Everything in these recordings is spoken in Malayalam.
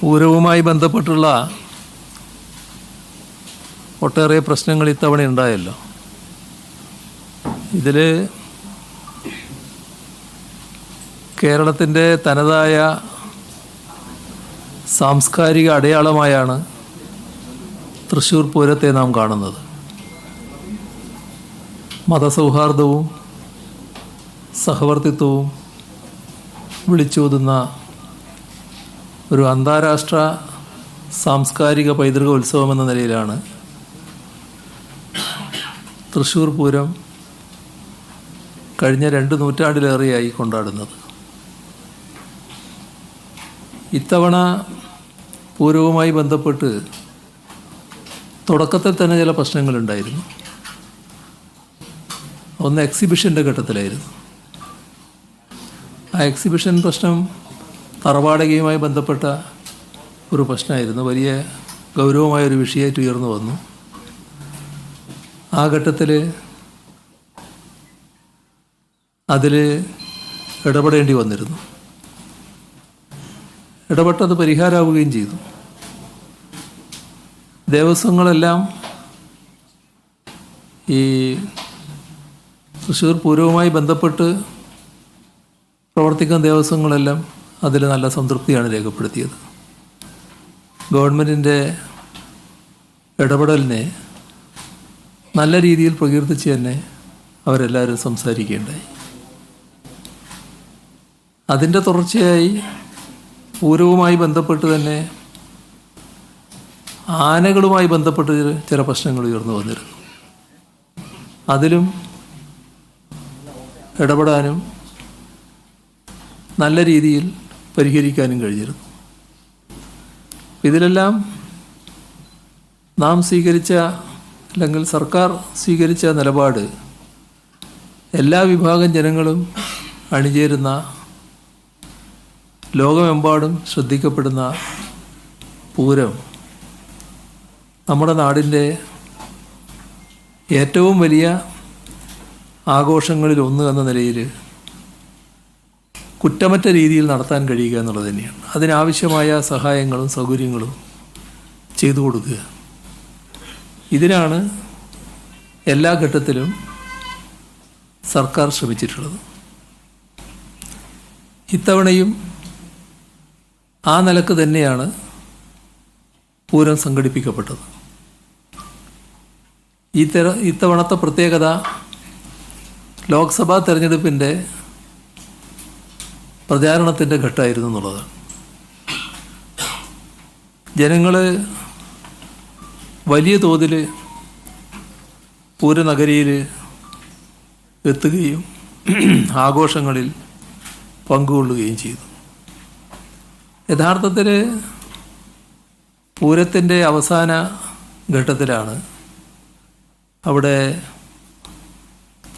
പൂരവുമായി ബന്ധപ്പെട്ടുള്ള ഒട്ടേറെ പ്രശ്നങ്ങൾ ഇത്തവണ ഉണ്ടായല്ലോ. ഇതിൽ കേരളത്തിൻ്റെ തനതായ സാംസ്കാരിക അടയാളമായാണ് തൃശ്ശൂർ പൂരത്തെ നാം കാണുന്നത്. മതസൗഹാർദ്ദവും സഹവർത്തിത്വവും വിളിച്ചോതുന്ന ഒരു അന്താരാഷ്ട്ര സാംസ്കാരിക പൈതൃക ഉത്സവം എന്ന നിലയിലാണ് തൃശ്ശൂർ പൂരം കഴിഞ്ഞ 2 നൂറ്റാണ്ടിലേറെയായി കൊണ്ടാടുന്നത്. ഇത്തവണ പൂരവുമായി ബന്ധപ്പെട്ട് തുടക്കത്തിൽ തന്നെ ചില പ്രശ്നങ്ങളുണ്ടായിരുന്നു. ഒന്ന് എക്സിബിഷൻ്റെ ഘട്ടത്തിലായിരുന്നു. ആ എക്സിബിഷൻ പ്രശ്നം തറവാടകയുമായി ബന്ധപ്പെട്ട ഒരു പ്രശ്നമായിരുന്നു. വലിയ ഗൗരവമായൊരു വിഷയമായിട്ട് ഉയർന്നു വന്നു. ആ ഘട്ടത്തിൽ അതിൽ ഇടപെടേണ്ടി വന്നിരുന്നു. ഇടപെട്ടത് പരിഹാരമാവുകയും ചെയ്തു. ദേവസ്വങ്ങളെല്ലാം ഈ തൃശ്ശൂർ പൂരവുമായി ബന്ധപ്പെട്ട് പ്രവർത്തിക്കുന്ന ദേവസ്വങ്ങളെല്ലാം അതിൽ നല്ല സംതൃപ്തിയാണ് രേഖപ്പെടുത്തിയത്. ഗവൺമെൻറ്റിൻ്റെ ഇടപെടലിനെ നല്ല രീതിയിൽ പ്രകീർത്തിച്ച് തന്നെ അവരെല്ലാവരും സംസാരിക്കുകയുണ്ടായി. അതിൻ്റെ തുടർച്ചയായി പൂരവുമായി ബന്ധപ്പെട്ട് തന്നെ ആനകളുമായി ബന്ധപ്പെട്ട് ചില പ്രശ്നങ്ങൾ ഉയർന്നു വന്നിരുന്നു. അതിലും ഇടപെടാനും നല്ല രീതിയിൽ പരിഹരിക്കാനും കഴിഞ്ഞിരുന്നു. ഇതിലെല്ലാം നാം സ്വീകരിച്ച അല്ലെങ്കിൽ സർക്കാർ സ്വീകരിച്ച നിലപാട് എല്ലാ വിഭാഗം ജനങ്ങളും അണിചേരുന്ന ലോകമെമ്പാടും ശ്രദ്ധിക്കപ്പെടുന്ന പൂരം നമ്മുടെ നാടിൻ്റെ ഏറ്റവും വലിയ ആഘോഷങ്ങളിൽ ഒന്ന് എന്ന നിലയിൽ കുറ്റമറ്റ രീതിയിൽ നടത്താൻ കഴിയുക എന്നുള്ളത് തന്നെയാണ്. അതിനാവശ്യമായ സഹായങ്ങളും സൗകര്യങ്ങളും ചെയ്തു കൊടുക്കുക. ഇതിനാണ് എല്ലാ ഘട്ടത്തിലും സർക്കാർ ശ്രമിച്ചിട്ടുള്ളത്. ഇത്തവണയും ആ നിലക്ക് തന്നെയാണ് പൂരം സംഘടിപ്പിക്കപ്പെട്ടത്. ഇത്തവണത്തെ പ്രത്യേകത ലോക്സഭാ തെരഞ്ഞെടുപ്പിൻ്റെ പ്രചാരണത്തിൻ്റെ ഘട്ടമായിരുന്നു എന്നുള്ളതാണ്. ജനങ്ങൾ വലിയ തോതിൽ പൂരനഗരിയിൽ എത്തുകയും ആഘോഷങ്ങളിൽ പങ്കുകൊള്ളുകയും ചെയ്തു. യഥാർത്ഥത്തിൽ പൂരത്തിൻ്റെ അവസാന ഘട്ടത്തിലാണ് അവിടെ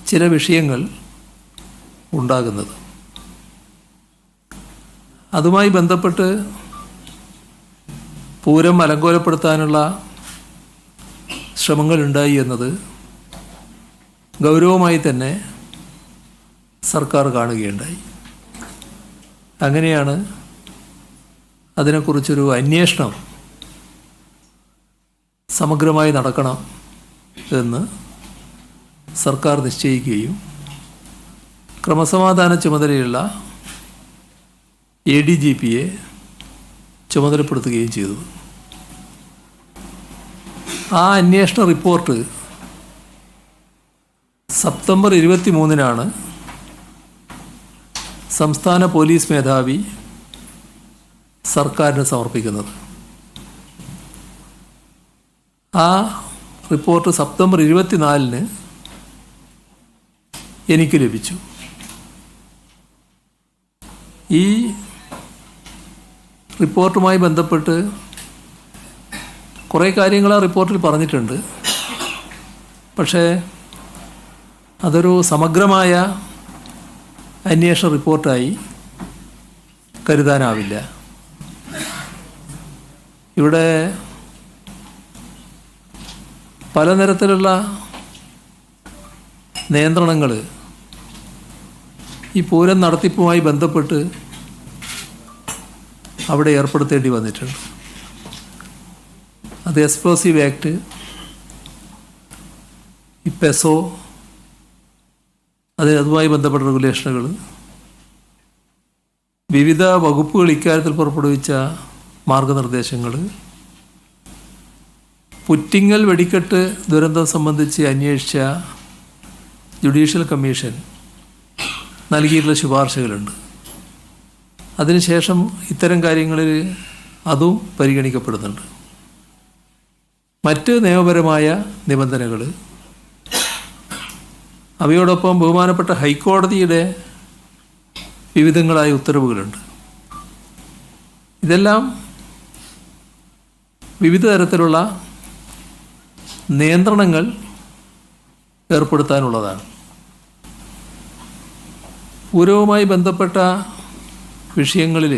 ചില വിഷയങ്ങൾ ഉണ്ടാകുന്നത്. അതുമായി ബന്ധപ്പെട്ട് പൂരം അലങ്കോലപ്പെടുത്താനുള്ള ശ്രമങ്ങളുണ്ടായി എന്നത് ഗൗരവമായി തന്നെ സർക്കാർ കാണുകയുണ്ടായി. അങ്ങനെയാണ് അതിനെക്കുറിച്ചൊരു അന്വേഷണം സമഗ്രമായി നടക്കണം എന്ന് സർക്കാർ നിശ്ചയിക്കുകയും ക്രമസമാധാന ചുമതലയുള്ള ADGPയെ ചുമതലപ്പെടുത്തുകയും ചെയ്തു. ആ അന്വേഷണ റിപ്പോർട്ട് സെപ്റ്റംബർ 23-നാണ് സംസ്ഥാന പോലീസ് മേധാവി സർക്കാരിന് സമർപ്പിക്കുന്നത്. ആ റിപ്പോർട്ട് സെപ്റ്റംബർ 24-ന് എനിക്ക് ലഭിച്ചു. ഈ റിപ്പോർട്ടുമായി ബന്ധപ്പെട്ട് കുറേ കാര്യങ്ങൾ ആ റിപ്പോർട്ടിൽ പറഞ്ഞിട്ടുണ്ട്. പക്ഷേ അതൊരു സമഗ്രമായ അന്വേഷണ റിപ്പോർട്ടായി കരുതാനാവില്ല. ഇവിടെ പലതരത്തിലുള്ള നിയന്ത്രണങ്ങൾ ഈ പൂരം നടത്തിപ്പുമായി ബന്ധപ്പെട്ട് അവിടെ ഏർപ്പെടുത്തേണ്ടി വന്നിട്ടുണ്ട്. അത് എക്സ്പ്ലോസീവ് ആക്ട്, ഈ പെസോ, അതുമായി ബന്ധപ്പെട്ട റെഗുലേഷനുകൾ, വിവിധ വകുപ്പുകൾ ഇക്കാര്യത്തിൽ പുറപ്പെടുവിച്ച മാർഗനിർദ്ദേശങ്ങൾ, പുറ്റിങ്ങൽ വെടിക്കെട്ട് ദുരന്തം സംബന്ധിച്ച് അന്വേഷിച്ച ജുഡീഷ്യൽ കമ്മീഷൻ നൽകിയിട്ടുള്ള ശുപാർശകളുണ്ട്. അതിനുശേഷം ഇത്തരം കാര്യങ്ങളിൽ അതും പരിഗണിക്കപ്പെടുന്നുണ്ട്. മറ്റ് നിയമപരമായ നിബന്ധനകൾ, അവയോടൊപ്പം ബഹുമാനപ്പെട്ട ഹൈക്കോടതിയുടെ വിവിധങ്ങളായ ഉത്തരവുകളുണ്ട്. ഇതെല്ലാം വിവിധ തരത്തിലുള്ള നിയന്ത്രണങ്ങൾ ഏർപ്പെടുത്താനുള്ളതാണ്. പൂരവുമായി ബന്ധപ്പെട്ട വിഷയങ്ങളിൽ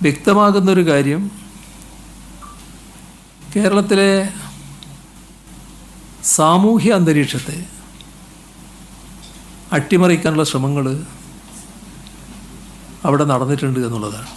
വ്യക്തമാകുന്നൊരു കാര്യം, കേരളത്തിലെ സാമൂഹ്യ അന്തരീക്ഷത്തെ അട്ടിമറിക്കാനുള്ള ശ്രമങ്ങൾ അവിടെ നടന്നിട്ടുണ്ട് എന്നുള്ളതാണ്.